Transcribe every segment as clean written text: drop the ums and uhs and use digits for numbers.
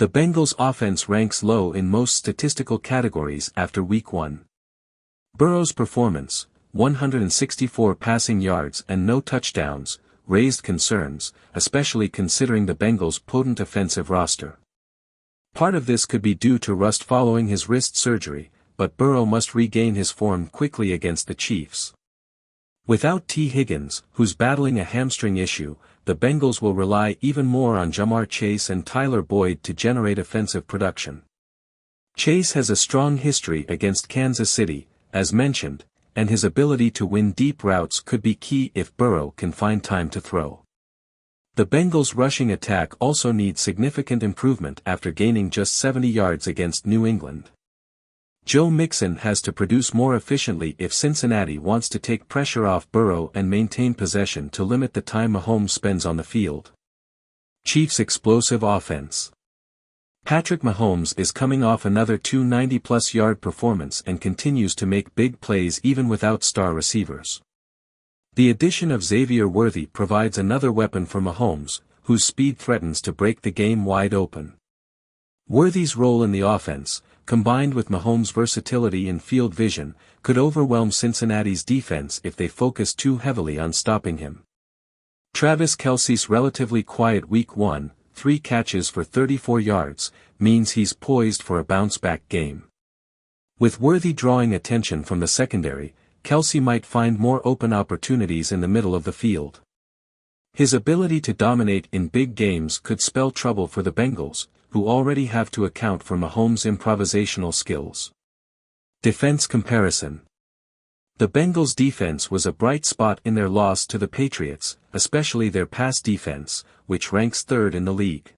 The Bengals offense ranks low in most statistical categories after Week 1. Burrow's performance, 164 passing yards and no touchdowns, raised concerns, especially considering the Bengals' potent offensive roster. Part of this could be due to rust following his wrist surgery, but Burrow must regain his form quickly against the Chiefs. Without T. Higgins, who's battling a hamstring issue, the Bengals will rely even more on Ja'Marr Chase and Tyler Boyd to generate offensive production. Chase has a strong history against Kansas City, as mentioned, and his ability to win deep routes could be key if Burrow can find time to throw. The Bengals' rushing attack also needs significant improvement after gaining just 70 yards against New England. Joe Mixon has to produce more efficiently if Cincinnati wants to take pressure off Burrow and maintain possession to limit the time Mahomes spends on the field. Chiefs' explosive offense. Patrick Mahomes is coming off another 290-plus yard performance and continues to make big plays even without star receivers. The addition of Xavier Worthy provides another weapon for Mahomes, whose speed threatens to break the game wide open. Worthy's role in the offense, combined with Mahomes' versatility and field vision, could overwhelm Cincinnati's defense if they focus too heavily on stopping him. Travis Kelce's relatively quiet Week 1, 3 catches for 34 yards, means he's poised for a bounce-back game. With Worthy drawing attention from the secondary, Kelce might find more open opportunities in the middle of the field. His ability to dominate in big games could spell trouble for the Bengals, who already have to account for Mahomes' improvisational skills. Defense comparison. The Bengals' defense was a bright spot in their loss to the Patriots, especially their pass defense, which ranks 3rd in the league.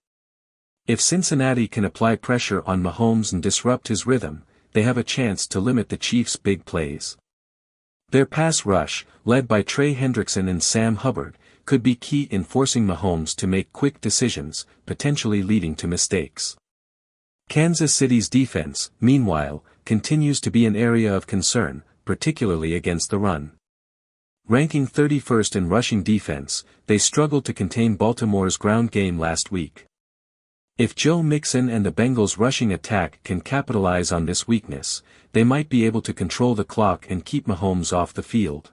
If Cincinnati can apply pressure on Mahomes and disrupt his rhythm, they have a chance to limit the Chiefs' big plays. Their pass rush, led by Trey Hendrickson and Sam Hubbard, could be key in forcing Mahomes to make quick decisions, potentially leading to mistakes. Kansas City's defense, meanwhile, continues to be an area of concern, particularly against the run. Ranking 31st in rushing defense, they struggled to contain Baltimore's ground game last week. If Joe Mixon and the Bengals' rushing attack can capitalize on this weakness, they might be able to control the clock and keep Mahomes off the field.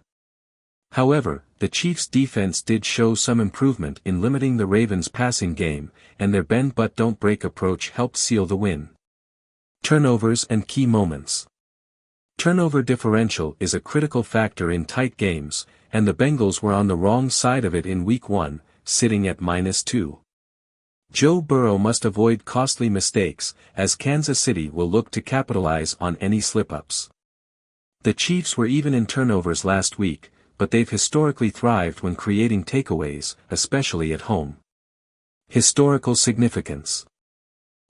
However, the Chiefs' defense did show some improvement in limiting the Ravens' passing game, and their bend-but-don't-break approach helped seal the win. Turnovers and key moments. Turnover differential is a critical factor in tight games, and the Bengals were on the wrong side of it in Week 1, sitting at -2. Joe Burrow must avoid costly mistakes, as Kansas City will look to capitalize on any slip-ups. The Chiefs were even in turnovers last week, but they've historically thrived when creating takeaways, especially at home. Historical significance.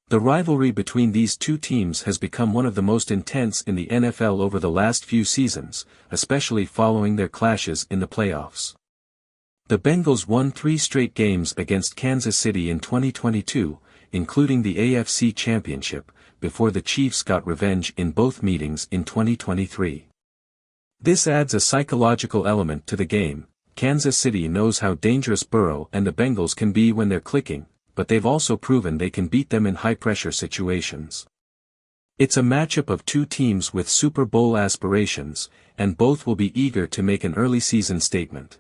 The rivalry between these two teams has become one of the most intense in the NFL over the last few seasons, especially following their clashes in the playoffs. The Bengals won 3 straight games against Kansas City in 2022, including the AFC Championship, before the Chiefs got revenge in both meetings in 2023. This adds a psychological element to the game. Kansas City knows how dangerous Burrow and the Bengals can be when they're clicking, but they've also proven they can beat them in high-pressure situations. It's a matchup of two teams with Super Bowl aspirations, and both will be eager to make an early season statement.